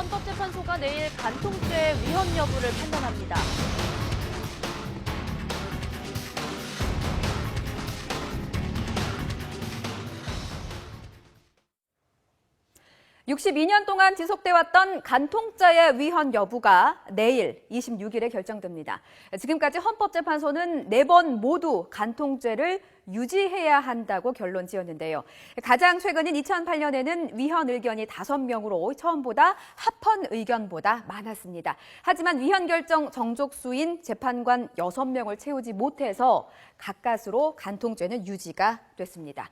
헌법재판소가 내일 간통죄 위헌 여부를 판단합니다. 62년 동안 지속돼왔던 간통죄의 위헌 여부가 내일 26일에 결정됩니다. 지금까지 헌법재판소는 4번 모두 간통죄를 유지해야 한다고 결론 지었는데요. 가장 최근인 2008년에는 위헌 의견이 5명으로 처음보다 합헌 의견보다 많았습니다. 하지만 위헌 결정 정족수인 재판관 6명을 채우지 못해서 가까스로 간통죄는 유지가 됐습니다.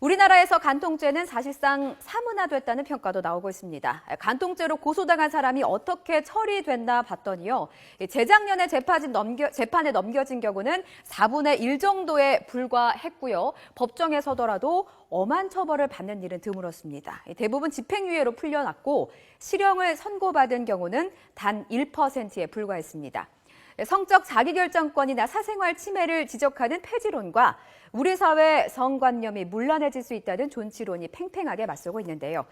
우리나라에서 간통죄는 사실상 사문화됐다는 평가도 나오고 있습니다. 간통죄로 고소당한 사람이 어떻게 처리됐나 봤더니요. 재작년에 재판에 넘겨진 경우는 4분의 1 정도에 불과했고요. 법정에 서더라도 엄한 처벌을 받는 일은 드물었습니다. 대부분 집행유예로 풀려났고 실형을 선고받은 경우는 단 1%에 불과했습니다. 성적 자기결정권이나 사생활 침해를 지적하는 폐지론과 우리 사회 성관념이 문란해질 수 있다는 존치론이 팽팽하게 맞서고 있는데요.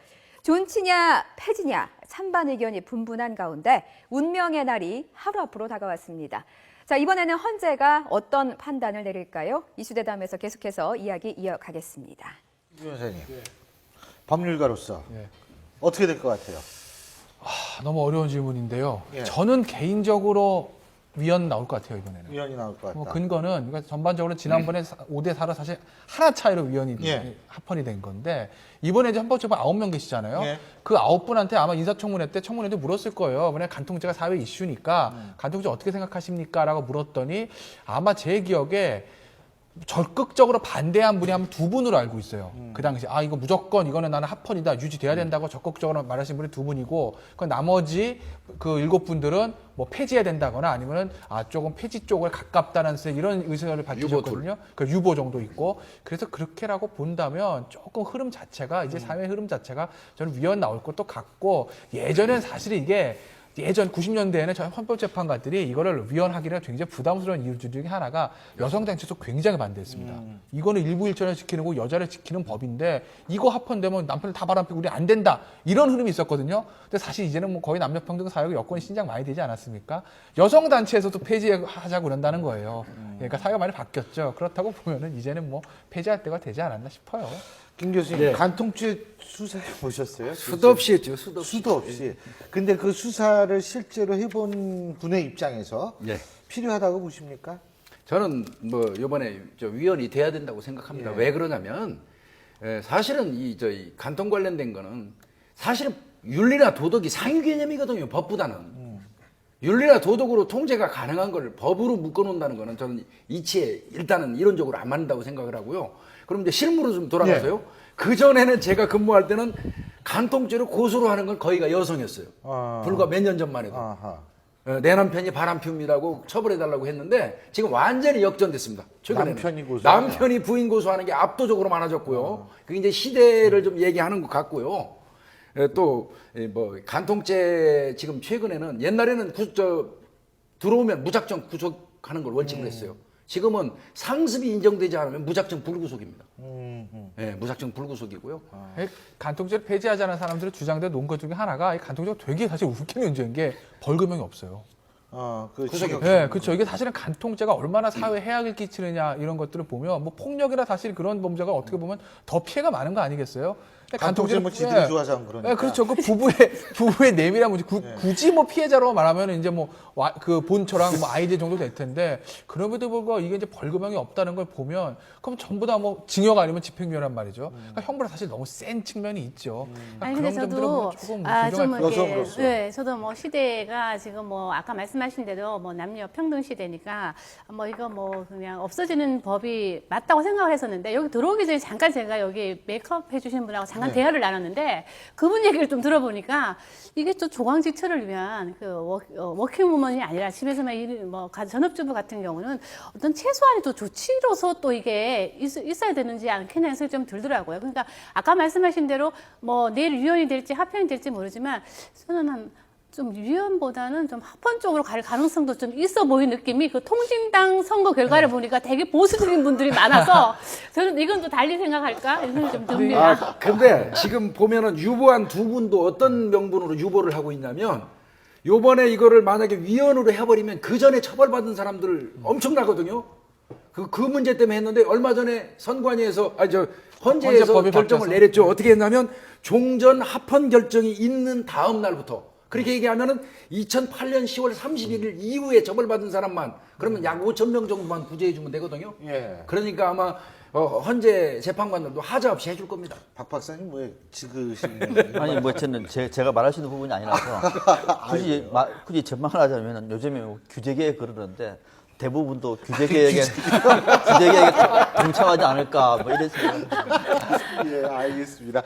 존치냐 폐지냐 찬반 의견이 분분한 가운데 운명의 날이 하루 앞으로 다가왔습니다. 자, 이번에는 헌재가 어떤 판단을 내릴까요? 이슈대담에서 계속해서 이야기 이어가겠습니다. 유 변호사님, 법률가로서 어떻게 될 것 같아요? 너무 어려운 질문인데요. 예. 저는 개인적으로 위헌 나올 것 같아요, 이번에는. 위헌이 나올 것 같다. 뭐 근거는 그러니까 전반적으로 지난번에 5대4로 사실 하나 차이로 위헌이 합헌이 된 건데 이번에 이제 헌법재판 9명 계시잖아요. 예. 그 9분한테 아마 인사청문회 때 청문회도 물었을 거예요. 만약 간통죄가 사회 이슈니까 간통죄 어떻게 생각하십니까? 라고 물었더니 아마 제 기억에 적극적으로 반대한 분이 한 2분으로 알고 있어요. 그 당시 이거 무조건 이거는 나는 합헌이다 유지돼야 된다고 적극적으로 말하신 분이 2분이고 그 나머지 그 7분들은 뭐 폐지해야 된다거나 아니면은 조금 폐지 쪽을 가깝다는 이런 의사를 밝히셨거든요. 그 유보 정도 있고 그래서 그렇게라고 본다면 조금 흐름 자체가 이제 사회 흐름 자체가 저는 위헌 나올 것도 같고 예전엔 사실 이게 예전 90년대에는 저희 헌법재판관들이 이거를 위헌하기가 굉장히 부담스러운 이유 중에 하나가 여성단체에서 굉장히 반대했습니다. 이거는 일부 일천을 지키는 거 여자를 지키는 법인데 이거 합헌되면 남편을 다 바람피고 우리 안 된다. 이런 흐름이 있었거든요. 근데 사실 이제는 뭐 거의 남녀평등 사회가 여건이 신장 많이 되지 않았습니까? 여성단체에서도 폐지하자고 그런다는 거예요. 그러니까 사회가 많이 바뀌었죠. 그렇다고 보면은 이제는 뭐 폐지할 때가 되지 않았나 싶어요. 김 교수님, 간통죄 수사해 보셨어요? 수도 없이 했죠. 수도 없이. 근데 그 수사를 실제로 해본 분의 입장에서 예. 필요하다고 보십니까? 저는 뭐 이번에 위헌이 돼야 된다고 생각합니다. 왜 그러냐면 사실은 이 간통 관련된 거는 사실은 윤리나 도덕이 상위 개념이거든요. 법보다는. 윤리나 도덕으로 통제가 가능한 걸 법으로 묶어놓는다는 거는 저는 이치에 일단은 이론적으로 안 맞는다고 생각을 하고요. 그럼 이제 실무로 좀 돌아가서요. 그전에는 제가 근무할 때는 간통죄로 고소를 하는 건 거의가 여성이었어요. 불과 몇 년 전만 해도. 내 남편이 바람 피웁니다고 처벌해달라고 했는데 지금 완전히 역전됐습니다. 최근에는. 남편이 부인 고소하는 게 압도적으로 많아졌고요. 그게 이제 시대를 좀 얘기하는 것 같고요. 또 뭐 간통죄 지금 최근에는 옛날에는 들어오면 무작정 구속하는 걸 원칙으로 했어요. 지금은 상습이 인정되지 않으면 무작정 불구속입니다. 무작정 불구속이고요. 간통죄를 폐지하자는 사람들의 주장된 논거 중에 하나가 이 간통죄가 되게 사실 웃기는 문제인 게 벌금형이 없어요. 그렇죠. 이게 사실은 간통죄가 얼마나 사회에 해악을 끼치느냐 이런 것들을 보면 뭐 폭력이나 사실 그런 범죄가 어떻게 보면 더 피해가 많은 거 아니겠어요? 간통죄는 뭐 지들이 좋아서 한 거니까. 그렇죠. 그 부부의 내밀한 문제 굳이 뭐 피해자로 말하면 이제 뭐 그 본처랑 뭐 아이들 정도 될 텐데 그럼에도 불구하고 이게 이제 벌금형이 없다는 걸 보면 그럼 전부 다 뭐 징역 아니면 집행유예란 말이죠. 그러니까 형벌은 사실 너무 센 측면이 있죠. 그러니까 아니, 그런 근데 점들은 저도 뭐 조금 여성으로서. 네, 저도 뭐 시대가 지금 뭐 아까 말씀하신 대로 뭐 남녀 평등 시대니까 뭐 이거 뭐 그냥 없어지는 법이 맞다고 생각을 했었는데 여기 들어오기 전에 잠깐 제가 여기 메이크업 해주신 분하고 잠깐 대화를 나눴는데 그분 얘기를 좀 들어보니까 이게 또 조강지처를 위한 그 워킹우먼이 아니라 집에서만 뭐 전업주부 같은 경우는 어떤 최소한의 또 조치로서 또 이게 있어야 되는지 않겠냐는 생각이 좀 들더라고요. 그러니까 아까 말씀하신 대로 뭐 내일 위헌이 될지 합헌이 될지 모르지만 저는 좀 위원보다는 좀 합헌 쪽으로 갈 가능성도 좀 있어 보이는 느낌이 그 통진당 선거 결과를 보니까 되게 보수적인 분들이 많아서 저는 이건 또 달리 생각할까 이런 생각이 좀 듭니다. 아, 근데 지금 보면은 유보한 두 분도 어떤 명분으로 유보를 하고 있냐면 요번에 이거를 만약에 위헌으로 해버리면 그 전에 처벌받은 사람들 엄청나거든요. 그 문제 때문에 했는데 얼마 전에 선관위에서 헌재에서 헌재법이 결정을 바뀌어서? 내렸죠. 어떻게 했냐면 종전 합헌 결정이 있는 다음 날부터 그렇게 얘기하면은 2008년 10월 31일 이후에 처벌받은 사람만 그러면 약 5천 명 정도만 구제해 주면 되거든요. 예. 그러니까 아마 헌재 재판관들도 하자 없이 해줄 겁니다. 박 박사님 왜 지그시? 아니 뭐 저는 제가 말할 수 있는 부분이 아니라서 굳이 전망을 하자면 요즘에 뭐 규제개혁 그러는데 대부분도 규제개혁에 동참하지 않을까 뭐 이런 생각. 예, 알겠습니다.